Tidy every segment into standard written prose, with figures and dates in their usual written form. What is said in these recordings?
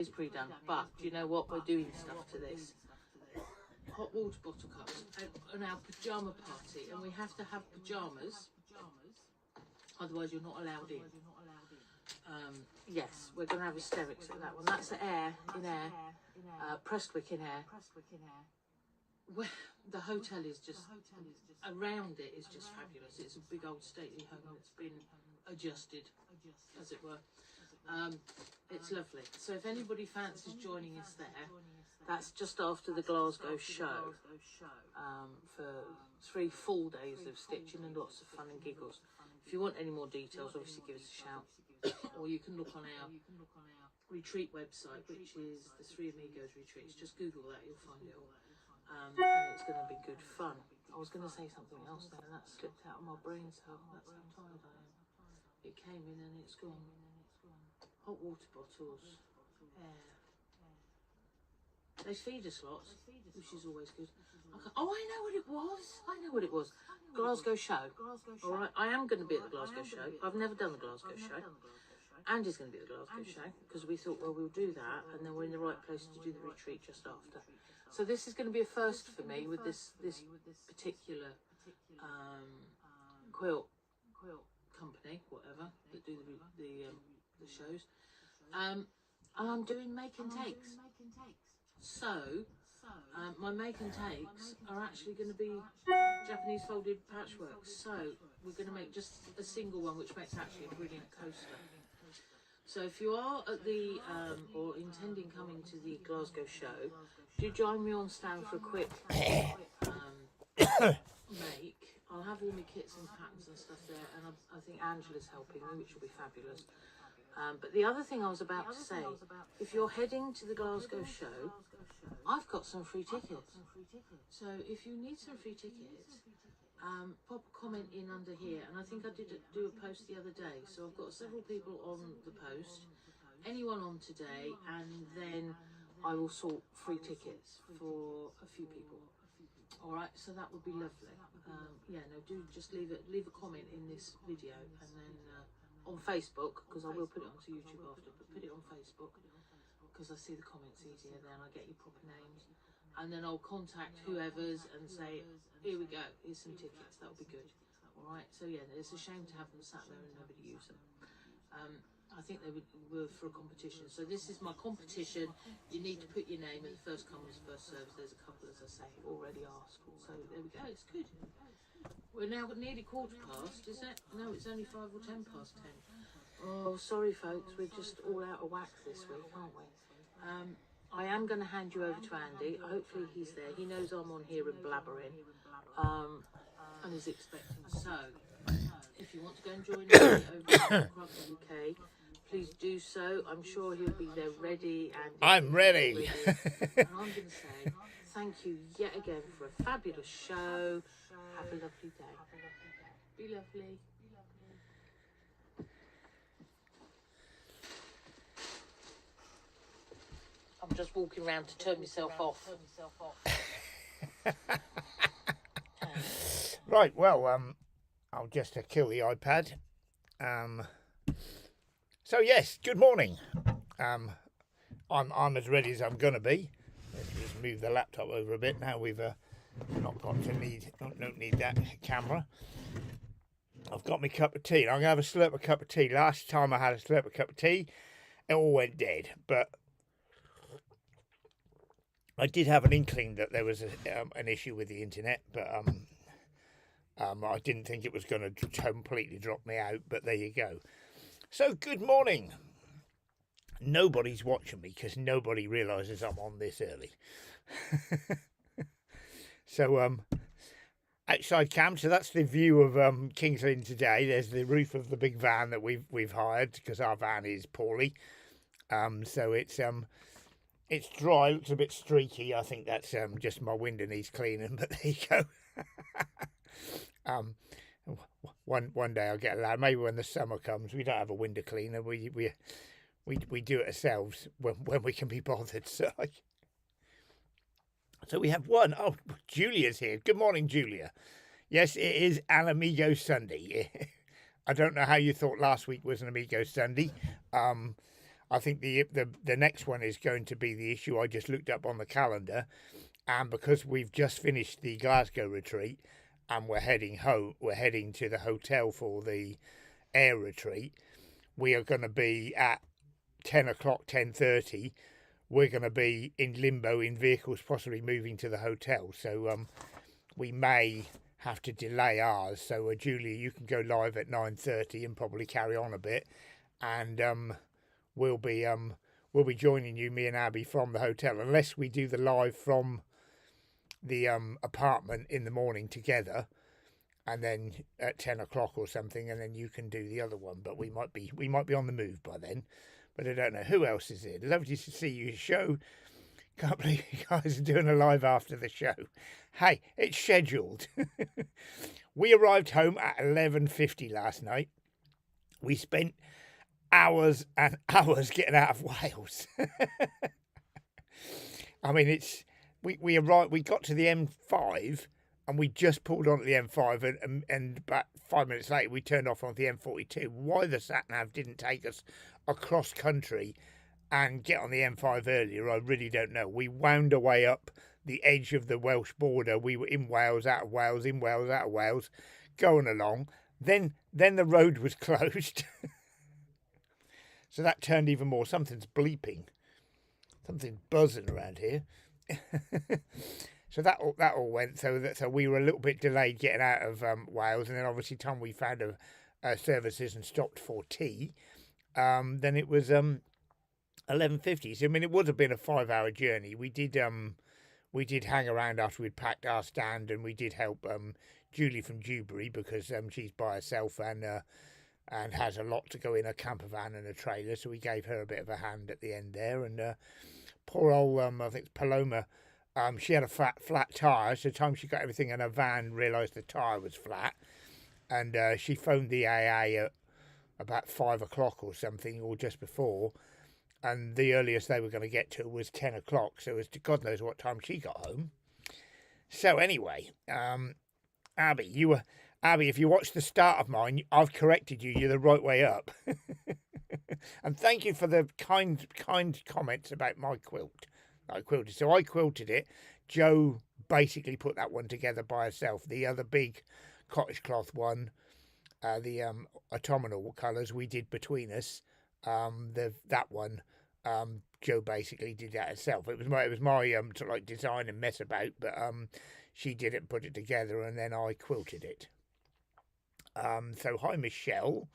It's pre-done, but do you know what? We're doing stuff to this. Hot water bottle cups and our pyjama party, and we have to have pyjamas, otherwise you're not allowed in. Yes, we're going to have hysterics at that one. That's air, Prestwick in air. Well, the hotel is just, around it is just fabulous. It's a big old stately home that's been adjusted, as it were. It's lovely. So if anybody fancies joining us there, that's just after the Glasgow show, for 3 full days of stitching and lots of fun and giggles. If you want any more details, obviously give us a shout, or you can look on our retreat website, which is the Three Amigos Retreats. Just Google that, you'll find it all. And it's going to be good fun. I was going to say something else then, and that slipped out of my brain, so that's how tired I am. It came in and it's gone. Hot water bottles, air. They feed us lots, which is always good. Oh, I know what it was. Glasgow show. All right, I am going to be at the Glasgow show. I've never done the Glasgow show. Andy's going to be at the Glasgow show because we thought, well, we'll do that, and then we're in the right place to do the retreat just after. So this is going to be a first for me with this particular quilt company, whatever, that do the shows. And I'm doing make and takes. So my make and takes are actually going to be Japanese folded patchwork. So we're going to make just a single one, which makes actually a brilliant coaster. So if you are at the or intending coming to the Glasgow show, do join me on stand for a quick make. I'll have all my kits and patterns and stuff there, and I think Angela's helping me, which will be fabulous. But the other thing I was about to say, if you're heading to the Glasgow show, I've got some free tickets. So if you need some free tickets, pop a comment in under here. And I think I did do a post the other day. So I've got several people on the post, anyone on today, and then I will sort free tickets for a few people. All right, so that would be lovely. Yeah, no, do just leave a comment in this video, and then on Facebook, because I will put it onto YouTube after, but put it on Facebook because I see the comments easier then. I get your proper names, and then I'll contact whoever's and say, here we go, here's some tickets. That'll be good. All right, so yeah, it's a shame to have them sat there and nobody use them. I think they were for a competition. So this is my competition. You need to put your name in the first come first served. There's a couple, as I say, already asked. So there we go, it's good. We're now nearly 15 past, is it? No, it's only 5 or 10 past 10. Oh, sorry folks, we're just all out of whack this week, aren't we? I am going to hand you over to Andy. Hopefully he's there. He knows I'm on here and blabbering, and is expecting. So, if you want to go and join me over at Crafty-UK, please do so. I'm sure he'll be there ready. And I'm ready. And I'm going to say thank you yet again for a fabulous show. Have a lovely day. Be lovely. I'm just walking around to turn myself off. Right, well, I'll just kill the iPad. So yes, good morning. I'm as ready as I'm gonna be. Let's just move the laptop over a bit now. We've not got to don't need that camera. I've got my cup of tea. I'm gonna have a slurp of cup of tea. Last time I had a slurp of cup of tea, it all went dead. But I did have an inkling that there was an issue with the internet, but I didn't think it was going to completely drop me out. But there you go. So good morning. Nobody's watching me because nobody realises I'm on this early. So outside cam. So that's the view of King's Lynn today. There's the roof of the big van that we've hired because our van is poorly. So it's dry. Looks a bit streaky. I think that's just my window needs cleaning. But there you go. One day I'll get allowed. Maybe when the summer comes, we don't have a window cleaner. We do it ourselves when we can be bothered. So we have one. Oh, Julia's here. Good morning, Julia. Yes, it is an Amigo Sunday. I don't know how you thought last week was an Amigo Sunday. I think the next one is going to be the issue I just looked up on the calendar, and because we've just finished the Glasgow retreat and we're heading home, we're heading to the hotel for the air retreat. We are going to be at 10 o'clock, 10:30. We're going to be in limbo in vehicles, possibly moving to the hotel. So we may have to delay ours. So Julia, you can go live at 9:30 and probably carry on a bit, and we'll be joining you, me and Abby, from the hotel, unless we do the live from the apartment in the morning together, and then at 10 o'clock or something, and then you can do the other one. But we might be on the move by then. But I don't know who else is here. Lovely to see you. Show. Can't believe you guys are doing a live after the show. Hey, it's scheduled. We arrived home at 11:50 last night. We spent hours and hours getting out of Wales. I mean, we arrived. We got to the M5 and we just pulled onto the M5, and about 5 minutes later we turned off onto the M42. Why the sat nav didn't take us across country and get on the M5 earlier, I really don't know. We wound our way up the edge of the Welsh border. We were in Wales, out of Wales, in Wales, out of Wales, going along. Then the road was closed. So that turned even more. Something's bleeping. Something's buzzing around here. So that all went. So we were a little bit delayed getting out of Wales, and then obviously time we found a services and stopped for tea. Then it was 11:50. So I mean, it would have been a 5-hour journey. We did hang around after we'd packed our stand, and we did help Julie from Dewberry, because she's by herself and has a lot to go in a camper van and a trailer. So we gave her a bit of a hand at the end there. And poor old I think it's Paloma. She had a flat tyre. So the time she got everything in her van, realised the tyre was flat, and she phoned the AA at about 5 o'clock or something, or just before, and the earliest they were going to get to was 10 o'clock, so as to God knows what time she got home. So anyway, Abby, if you watched the start of mine, I've corrected you. You're the right way up. And thank you for the kind comments about my quilt. I quilted. So I quilted it. Jo basically put that one together by herself. The other big cottage cloth one, the autumnal colours, we did between us. That one, Jo basically did that herself. It was my to like design and mess about, but she did it and put it together, and then I quilted it. So hi Michelle.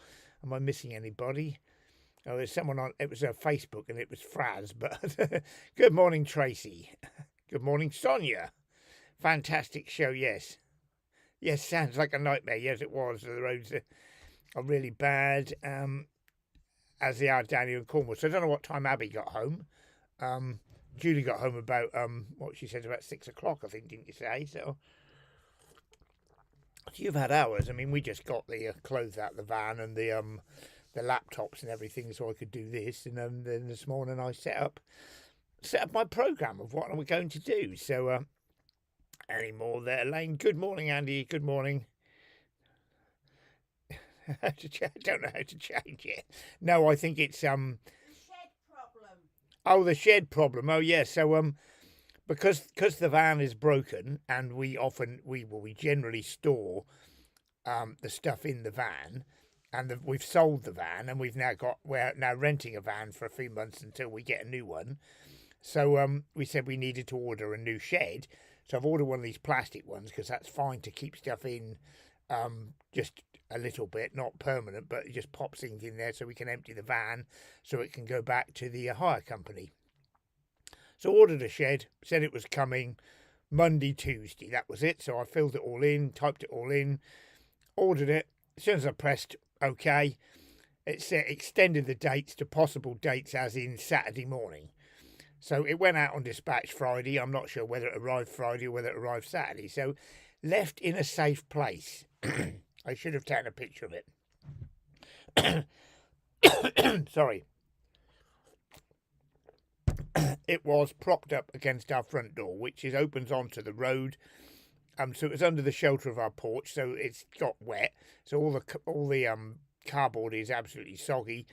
Am I missing anybody? Oh, there's someone on. It was Facebook, and it was Fraz. But good morning, Tracy. Good morning, Sonia. Fantastic show. Yes, sounds like a nightmare. Yes, it was. The roads are really bad. As they are down here in Cornwall. So I don't know what time Abby got home. Julie got home about what she said, about 6 o'clock, I think, didn't you say? So you've had hours. I mean, we just got the clothes out of the van and the laptops and everything, so I could do this. And then this morning I set up my program of what we're going to do. So any more there, Elaine? Good morning, Andy. Good morning. I don't know how to change it. No, I think it's the shed problem. Oh, the shed problem. Oh, yes. So because the van is broken, and we generally store the stuff in the van, and we've sold the van, and we're now renting a van for a few months until we get a new one. So we said we needed to order a new shed. So I've ordered one of these plastic ones, because that's fine to keep stuff in, just a little bit, not permanent, but it just pops things in there so we can empty the van so it can go back to the hire company. So ordered a shed, said it was coming Monday, Tuesday. That was it. So I filled it all in, typed it all in, ordered it. As soon as I pressed OK, it said extended the dates to possible dates as in Saturday morning. So it went out on dispatch Friday. I'm not sure whether it arrived Friday or whether it arrived Saturday. So left in a safe place. I should have taken a picture of it. Sorry. It was propped up against our front door, which opens onto the road. So it was under the shelter of our porch, so it's got wet. So all the cardboard is absolutely soggy,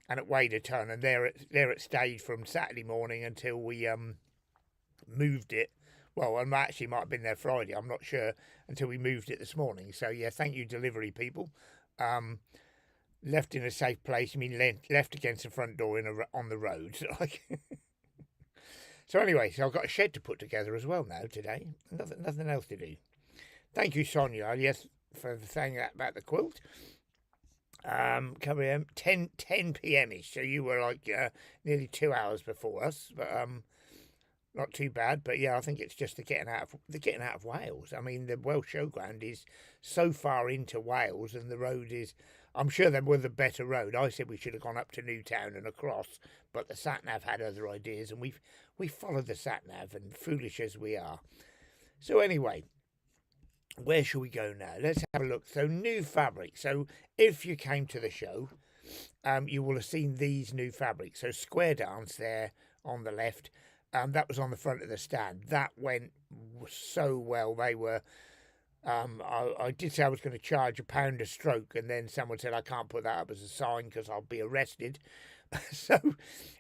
and it weighed a ton. And there it stayed from Saturday morning until we moved it. Well, I actually might have been there Friday, I'm not sure, until we moved it this morning. So yeah, thank you, delivery people. Left in a safe place. I mean, left against the front door on the road. Like. So anyway, so I've got a shed to put together as well now today. Nothing else to do. Thank you, Sonia, yes, for saying that about the quilt. Coming in 10 p.m.ish, so you were like nearly 2 hours before us, but not too bad. But yeah, I think it's just the getting out of Wales. I mean, the Welsh Showground is so far into Wales, and the road is. I'm sure there was a better road. I said we should have gone up to Newtown and across, but the sat-nav had other ideas, and we followed the sat-nav, and foolish as we are. So anyway, where shall we go now? Let's have a look. So new fabric. So if you came to the show, you will have seen these new fabrics. So square dance there on the left. That was on the front of the stand. That went so well. They were. I did say I was going to charge £1 a stroke, and then someone said I can't put that up as a sign because I'll be arrested. So,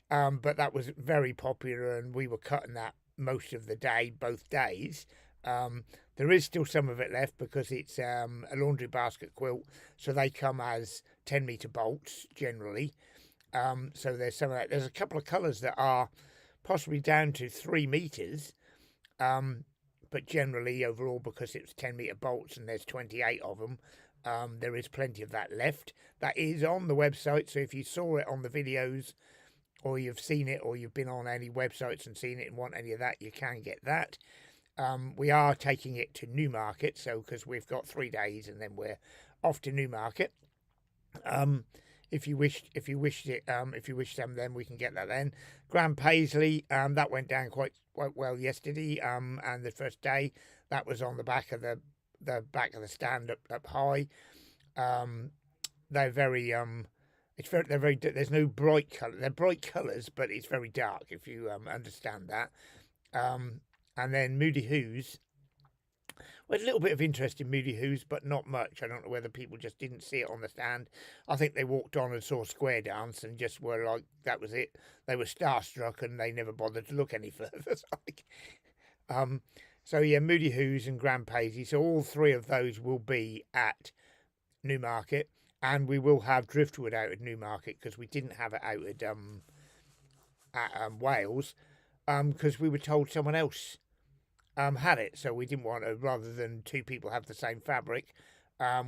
but that was very popular, and we were cutting that most of the day, both days. There is still some of it left because it's a laundry basket quilt, so they come as 10-metre bolts generally. So there's some of that. There's a couple of colours that are possibly down to 3 metres. But generally, overall, because it's 10-metre bolts and there's 28 of them, there is plenty of that left. That is on the website, so if you saw it on the videos, or you've seen it, or you've been on any websites and seen it and want any of that, you can get that. We are taking it to Newmarket, so because we've got 3 days and then we're off to Newmarket. If you wish them, then we can get that then. Grand Paisley, that went down quite well yesterday. And the first day that was on the back of the stand up high. They're very there's no bright colour. They're bright colours, but it's very dark if you understand that. And then Moody Who's. We had a little bit of interest in Moody Who's, but not much. I don't know whether people just didn't see it on the stand. I think they walked on and saw Square Dance and just were like, that was it. They were starstruck and they never bothered to look any further. So yeah, Moody Who's and Grand Paisley. So all 3 of those will be at Newmarket, and we will have Driftwood out at Newmarket because we didn't have it out at Wales because we were told someone else had it, so we didn't want to, rather than 2 people have the same fabric,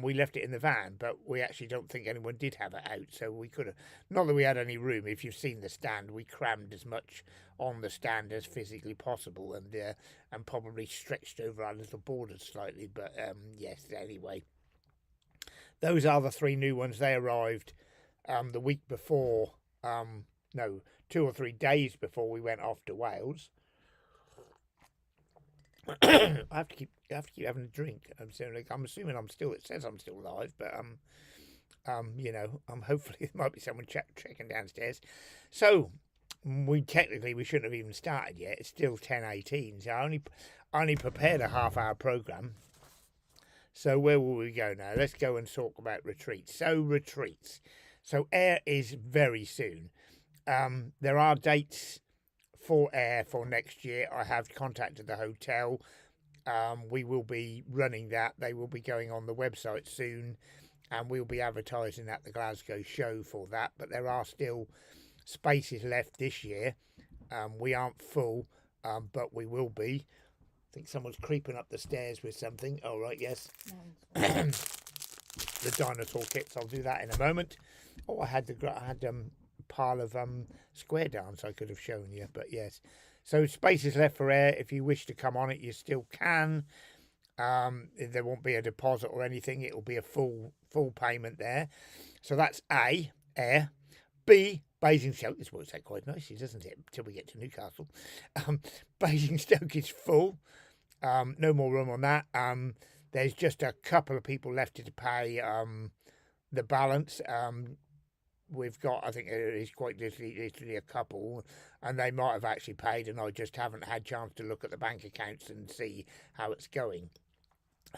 we left it in the van, but we actually don't think anyone did have it out, so we could have, not that we had any room. If you've seen the stand, we crammed as much on the stand as physically possible, and probably stretched over our little borders slightly, but yes, anyway. Those are the 3 new ones. They arrived the week before, 2 or 3 days before we went off to Wales. I have to keep having a drink. I'm assuming it says I'm still alive, but hopefully there might be someone checking downstairs. So we shouldn't have even started yet. It's still 10:18, so I only prepared a half-hour program. So where will we go now? Let's go and talk about retreats. So retreats. So Air is very soon. There are dates for Air for next year. I have contacted the hotel. We will be running that. They will be going on the website soon, and we'll be advertising at the Glasgow show for that. But there are still spaces left this year. We aren't full, but we will be. I think someone's creeping up the stairs with something. Oh, right, yes. The dinosaur kits. I'll do that in a moment. Oh, I had pile of Square Dance I could have shown you, but yes. So spaces left for Air. If you wish to come on it, you still can. There won't be a deposit or anything. It'll be a full payment there. So that's A, Air. B, Basingstoke. This works out quite nicely, doesn't it? Till we get to Newcastle. Basingstoke is full. No more room on that. There's just a couple of people left to pay the balance. We've got, I think it is quite literally a couple, and they might have actually paid, and I just haven't had a chance to look at the bank accounts and see how it's going.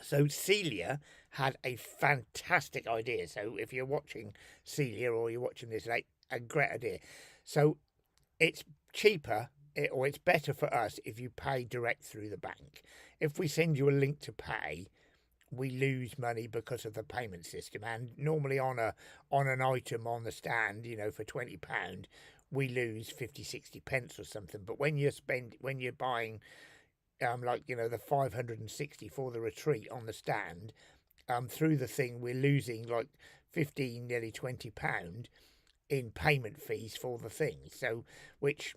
So Celia had a fantastic idea. So if you're watching Celia, or you're watching this a great idea. So it's cheaper, or it's better for us if you pay direct through the bank. If we send you a link to pay, we lose money because of the payment system. And normally on an item on the stand, for £20, we lose 50-60 pence or something. But when you're buying the 560 for the retreat on the stand, through the thing, we're losing like 15, nearly £20 in payment fees for the thing. So, which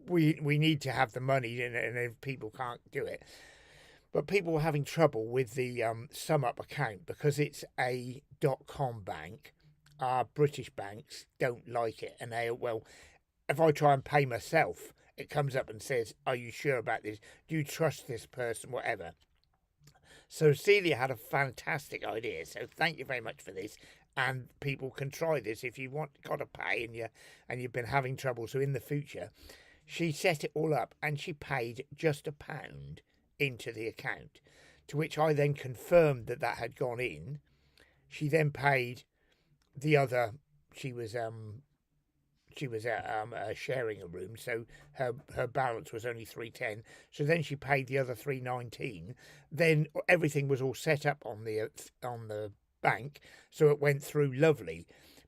we need to have the money, and if people can't do it. But people were having trouble with the SumUp account because it's a .com bank. Our British banks don't like it, and if I try and pay myself, it comes up and says, "Are you sure about this? Do you trust this person? Whatever." So Celia had a fantastic idea. So thank you very much for this. And people can try this if you got to pay and you've been having trouble. So in the future, she set it all up and she paid just £1 into the account, to which I then confirmed that had gone in. She then paid the other. She was sharing a room, so her balance was only 310. So then she paid the other 319. Then everything was all set up on the bank, so it went through lovely.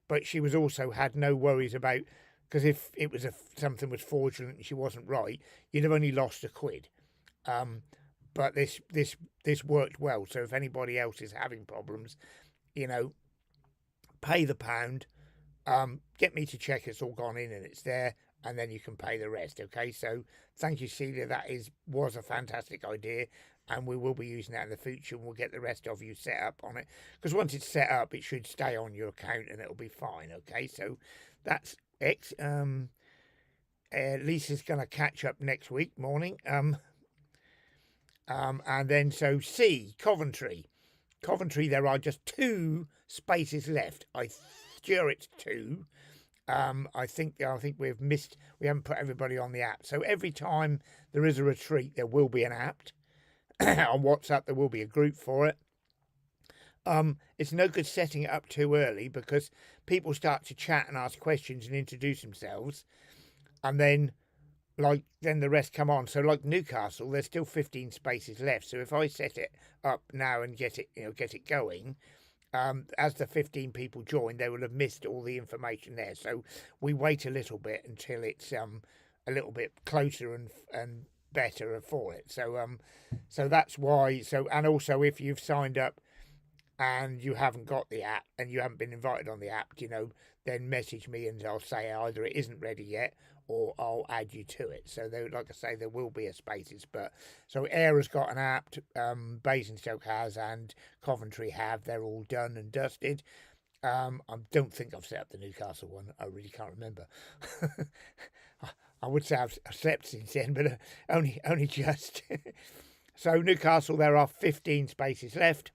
But she was also had no worries about, because if it was something was fraudulent and she wasn't right, you'd have only lost £1. But this worked well. So if anybody else is having problems, pay the £1. Get me to check it's all gone in and it's there, and then you can pay the rest. Okay, so thank you, Celia. That was a fantastic idea, and we will be using that in the future, and we'll get the rest of you set up on it, because once it's set up, it should stay on your account and it'll be fine. Okay, so that's it. Lisa's going to catch up next week morning. And then so C, Coventry, there are just 2 spaces left. I sure it's 2. I think we haven't put everybody on the app. So every time there is a retreat, there will be an app. On WhatsApp, there will be a group for it. It's no good setting it up too early, because people start to chat and ask questions and introduce themselves, and then the rest come on. So like Newcastle, there's still 15 spaces left. So if I set it up now and get it going, as the 15 people join, they will have missed all the information there. So we wait a little bit until it's a little bit closer and better for it. So that's why. So, and also, if you've signed up and you haven't got the app and you haven't been invited on the app, then message me and I'll say either it isn't ready yet or I'll add you to it. So like I say, there will be a spaces. But so Ayr has got an app, Basingstoke has, and Coventry have. They're all done and dusted. I don't think I've set up the Newcastle one. I really can't remember. I would say I've slept since then, but only just. So Newcastle, there are 15 spaces left,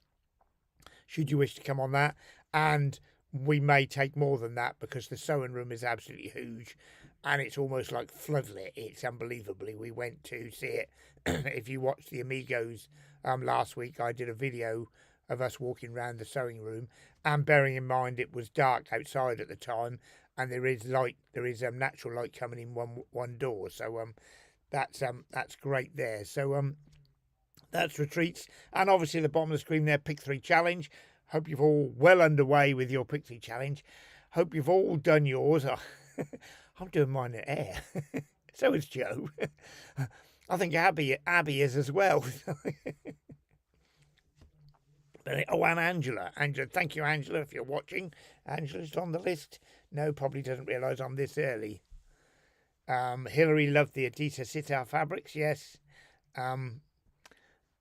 should you wish to come on that. And we may take more than that, because the sewing room is absolutely huge. And it's almost like floodlit. It's unbelievably. We went to see it. If you watched the Amigos last week, I did a video of us walking around the sewing room, and bearing in mind it was dark outside at the time, and there is natural light coming in one door. So that's great there. So that's retreats, and obviously the bottom of the screen there, Pick 3 challenge. Hope you've all well underway with your Pick 3 challenge. Hope you've all done yours. I'm doing mine in air. So is Joe. I think Abby is as well. And Angela. Thank you, Angela, if you're watching. Angela's on the list. No, probably doesn't realise I'm this early. Hillary loved the Adita Sitar fabrics. Yes.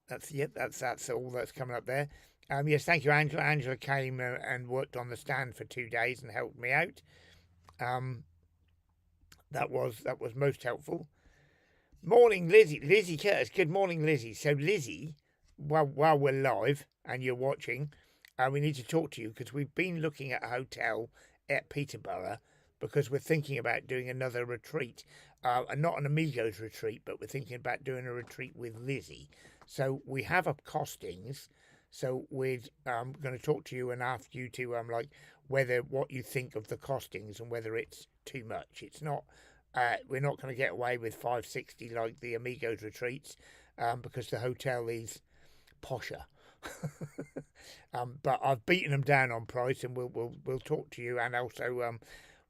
That's all that's coming up there. Yes, thank you, Angela. Angela came and worked on the stand for 2 days and helped me out. That was most helpful. Morning, Lizzie Curtis. Good morning, Lizzie. So Lizzie, while we're live and you're watching, we need to talk to you, because we've been looking at a hotel at Peterborough, because we're thinking about doing another retreat, and not an Amigos retreat, but we're thinking about doing a retreat with Lizzie. So we have costings. So we're going to talk to you and ask you to whether what you think of the costings and whether it's too much. It's not. We're not going to get away with 560 like the Amigos retreats, because the hotel is posher. But I've beaten them down on price, and we'll talk to you, and also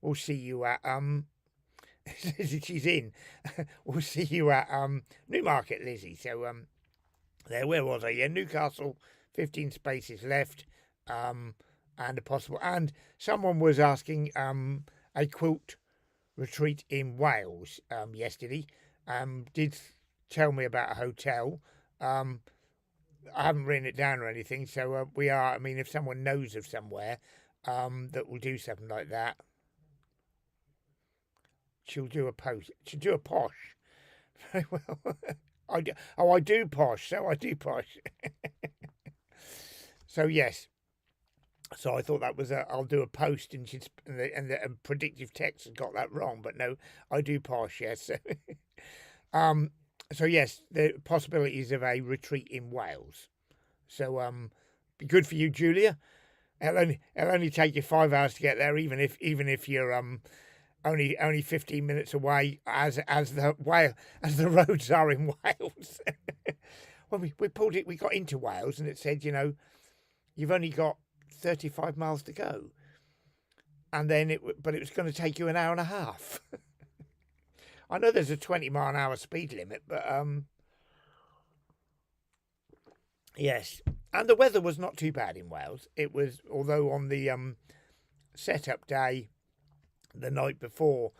we'll see you at she's in. We'll see you at Newmarket, Lizzie. So there, where was I? Yeah, Newcastle, 15 spaces left, and a possible. And someone was asking a quilt retreat in Wales yesterday. Did tell me about a hotel. I haven't written it down or anything, so we are. I mean, if someone knows of somewhere that will do something like that, she'll do a post. She'll do a posh. Very well. I do posh. So I do posh. So yes. So I thought that was I'll do a post, and the predictive text has got that wrong, but no, I do posh. Yes. So yes, the possibilities of a retreat in Wales. So be good for you, Julia. It'll only take you 5 hours to get there, even if you're only 15 minutes away, as the roads are in Wales. When we got into Wales, and it said, you've only got 35 miles to go, and then but it was going to take you an hour and a half. I know there's a 20-mile-an-hour speed limit, but yes, and the weather was not too bad in Wales. It was, although on the setup day, the night before,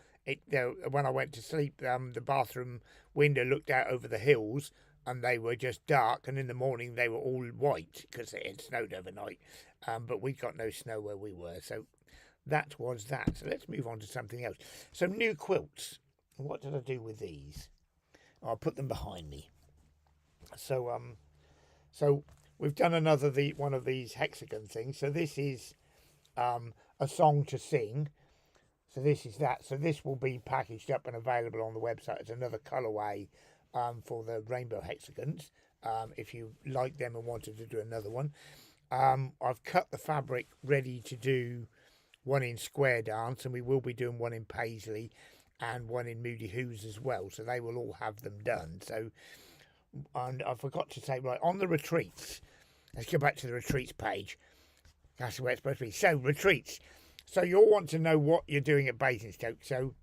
when I went to sleep, the bathroom window looked out over the hills, and they were just dark, and in the morning they were all white because it had snowed overnight. But we got no snow where we were, so that was that. So let's move on to something else. Some new quilts. What did I do with these? I'll put them behind me. So we've done one of these hexagon things. So this is a song to sing. So this is that. So this will be packaged up and available on the website as another colourway for the rainbow hexagons. If you like them and wanted to do another one, I've cut the fabric ready to do one in Square Dance, and we will be doing one in Paisley and one in Moody Who's as well. So they will all have them done. So, and I forgot to say, right, on the retreats, let's go back to the retreats page. That's where it's supposed to be. So retreats. So you'll want to know what you're doing at Basingstoke. So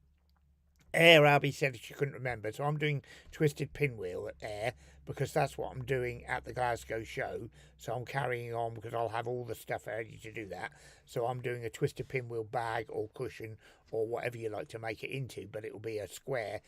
Air, Abby said she couldn't remember. So I'm doing Twisted Pinwheel at Air, because that's what I'm doing at the Glasgow show. So I'm carrying on, because I'll have all the stuff ready to do that. So I'm doing a Twisted Pinwheel bag or cushion or whatever you like to make it into, but it will be a square